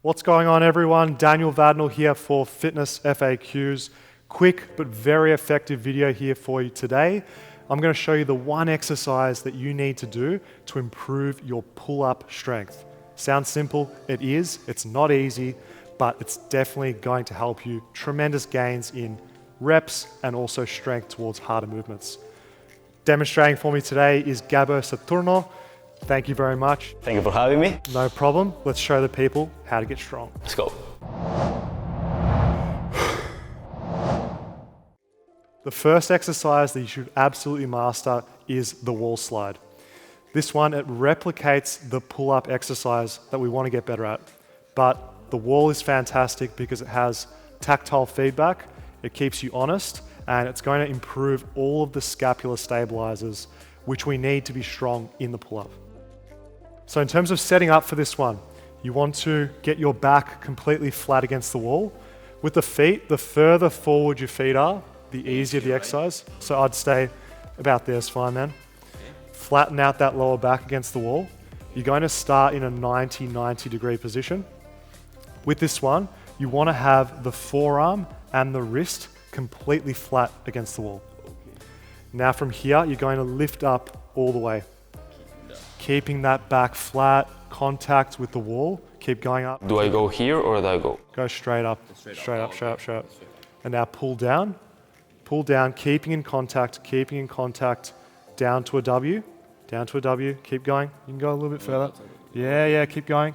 What's going on, everyone? Daniel Vadnal here for Fitness FAQs. Quick but very effective video here for you today. I'm going to show you the one exercise that you need to do to improve your pull-up strength. Sounds simple, it is. It's not easy, but it's definitely going to help you. Tremendous gains in reps and also strength towards harder movements. Demonstrating for me today is Gabo Saturno. Thank you very much. Thank you for having me. No problem. Let's show the people how to get strong. Let's go. The first exercise that you should absolutely master is the wall slide. This one, it replicates the pull-up exercise that we want to get better at. But the wall is fantastic because it has tactile feedback, it keeps you honest, and it's going to improve all of the scapular stabilizers which we need to be strong in the pull-up. So in terms of setting up for this one, you want to get your back completely flat against the wall. With the feet, the further forward your feet are, the easier the exercise. So I'd stay about there is fine then. Flatten out that lower back against the wall. You're going to start in a 90 degree position. With this one, you want to have the forearm and the wrist completely flat against the wall. Now from here, you're going to lift up all the way. Keeping that back flat, contact with the wall, keep going up. Do I go here or do I go? Go straight up, straight up. And now pull down, keeping in contact, down to a W, keep going. You can go a little bit further. Yeah, keep going.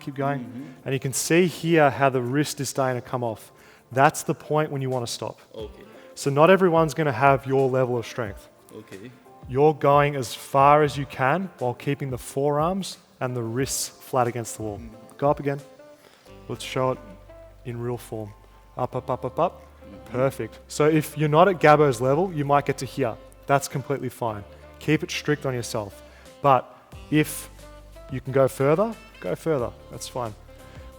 And you can see here how the wrist is starting to come off. That's the point when you want to stop. Okay. So not everyone's going to have your level of strength. Okay. You're going as far as you can while keeping the forearms and the wrists flat against the wall. Go up again. Let's show it in real form. Up. Perfect. So if you're not at Gabo's level, you might get to here. That's completely fine. Keep it strict on yourself. But if you can go further, go further. That's fine.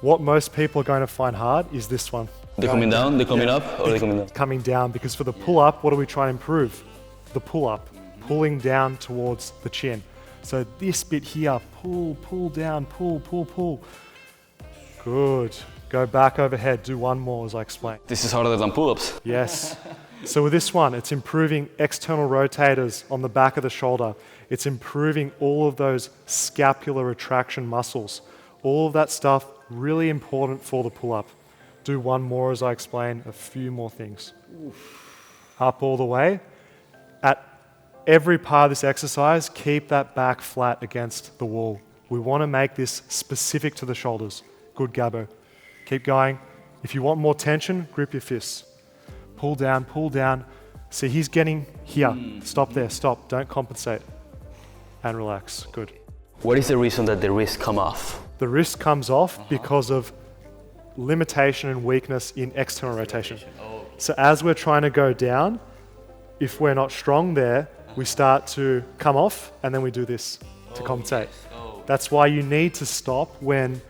What most people are going to find hard is this one. They're coming down, they're coming up, or they're coming down? Coming down, because for the pull-up, what are we trying to improve? The pull-up. Pulling down towards the chin. So this bit here, pull down, pull. Good. Go back overhead, do one more as I explained. This is harder than pull-ups. Yes. So with this one, it's improving external rotators on the back of the shoulder. It's improving all of those scapular retraction muscles. All of that stuff, really important for the pull-up. Do one more as I explain, a few more things. Up all the way. At every part of this exercise, keep that back flat against the wall. We want to make this specific to the shoulders. Good, Gabo. Keep going. If you want more tension, grip your fists. Pull down. See, he's getting here. Stop there, stop. Don't compensate. And relax. Good. What is the reason that the wrist come off? The wrist comes off because of limitation and weakness in external rotation. So as we're trying to go down, if we're not strong there, we start to come off and then we do this to compensate. That's why you need to stop when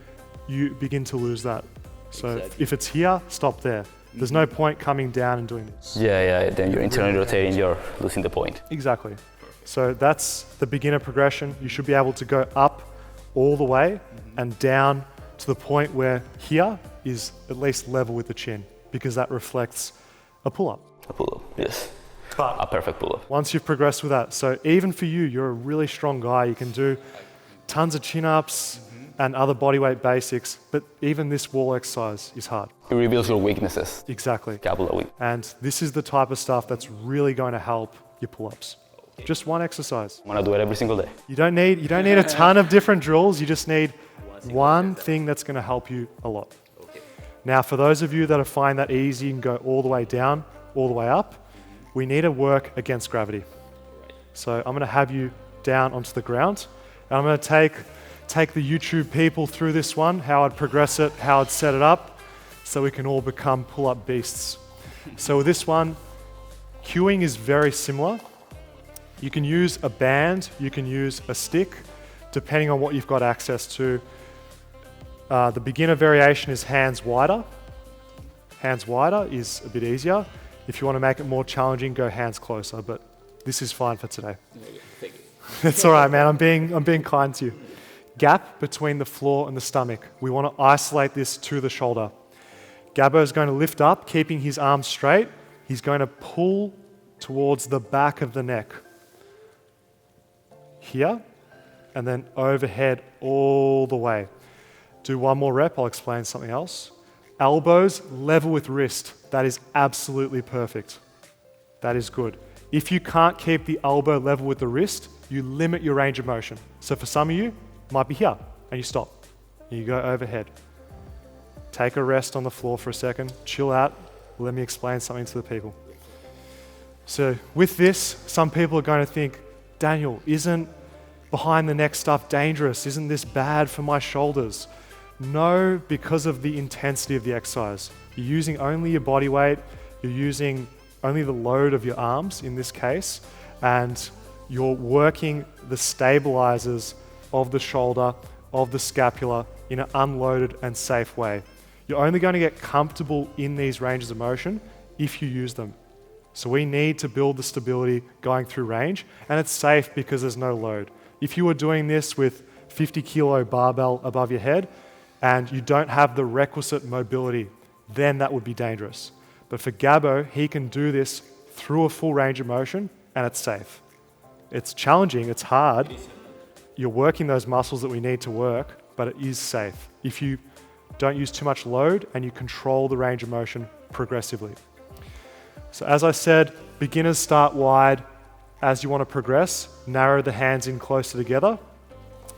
you begin to lose that. So if it's here, stop there. There's no point coming down and doing this. Yeah, then you're internally rotating, you're losing the point. Exactly. So that's the beginner progression. You should be able to go up all the way and down to the point where here is at least level with the chin, because that reflects a pull-up. A pull-up, yes. But A perfect pull-up. once you've progressed with that, so even for you, you're a really strong guy. You can do tons of chin-ups and other bodyweight basics, but even this wall exercise is hard. It reveals your weaknesses. Exactly. Scapular weak. And this is the type of stuff that's really going to help your pull-ups. Just one exercise. I'm gonna do it every single day. You don't need a ton of different drills. You just need one thing that's going to help you a lot. Now, for those of you that are finding that easy and go all the way down, all the way up, we need to work against gravity. So I'm going to have you down onto the ground. And I'm going to take the YouTube people through this one, how I'd progress it, how I'd set it up, so we can all become pull-up beasts. So with this one, cueing is very similar. You can use a band, you can use a stick, depending on what you've got access to. The beginner variation is hands wider. Hands wider is a bit easier. If you want to make it more challenging, go hands closer, but this is fine for today. Thank you. It's all right, man. I'm being kind to you. gap between the floor and the stomach. We want to isolate this to the shoulder. Gabbo is going to lift up, keeping his arms straight. He's going to pull towards the back of the neck. Here, and then overhead all the way. Do one more rep, I'll explain something else. Elbows level with wrist. That is absolutely perfect. That is good. If you can't keep the elbow level with the wrist, you limit your range of motion. So for some of you, it might be here, and you stop. You go overhead. Take a rest on the floor for a second, chill out, let me explain something to the people. So with this, some people are going to think, Daniel, isn't behind the neck stuff dangerous? Isn't this bad for my shoulders? No, because of the intensity of the exercise. You're using only your body weight, you're using only the load of your arms in this case, and you're working the stabilizers of the shoulder, of the scapula in an unloaded and safe way. You're only going to get comfortable in these ranges of motion if you use them. So we need to build the stability going through range, and it's safe because there's no load. If you were doing this with 50 kilo barbell above your head and you don't have the requisite mobility, then that would be dangerous. But for Gabbo, he can do this through a full range of motion and it's safe. It's challenging, it's hard. You're working those muscles that we need to work, but it is safe if you don't use too much load and you control the range of motion progressively. So as I said, beginners start wide. As you want to progress, narrow the hands in closer together.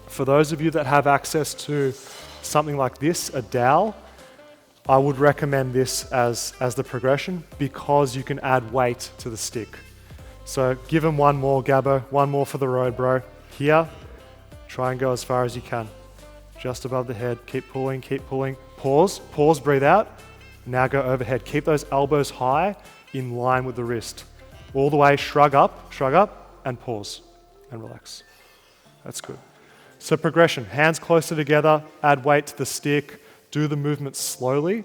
For those of you that have access to something like this, a dowel, I would recommend this as the progression because you can add weight to the stick. So give them one more, Gabbo, one more for the road, bro. Here, try and go as far as you can. Just above the head, keep pulling, pause, breathe out. Now go overhead. Keep those elbows high in line with the wrist. All the way, shrug up, and pause, and relax. That's good. So progression, hands closer together, add weight to the stick, do the movement slowly,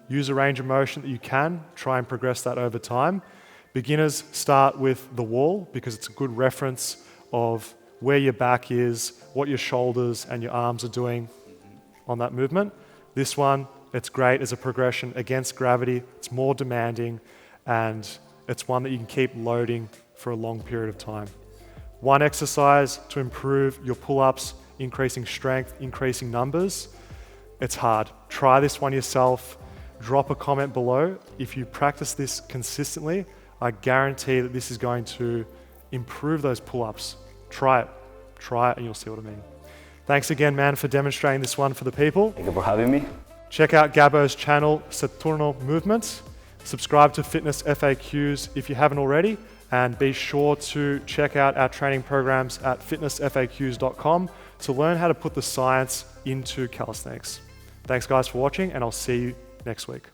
use a range of motion that you can, try and progress that over time. Beginners start with the wall because it's a good reference of where your back is, what your shoulders and your arms are doing on that movement. This one, it's great as a progression against gravity. It's more demanding and it's one that you can keep loading for a long period of time. One exercise to improve your pull-ups, increasing strength, increasing numbers. It's hard. Try this one yourself. Drop a comment below. If you practice this consistently, I guarantee that this is going to improve those pull-ups. Try it and you'll see what I mean. Thanks again, man, for demonstrating this one for the people. Thank you for having me. Check out Gabbo's channel, Saturno Movements. Subscribe to Fitness FAQs if you haven't already, and be sure to check out our training programs at fitnessfaqs.com to learn how to put the science into calisthenics. Thanks guys for watching, and I'll see you next week.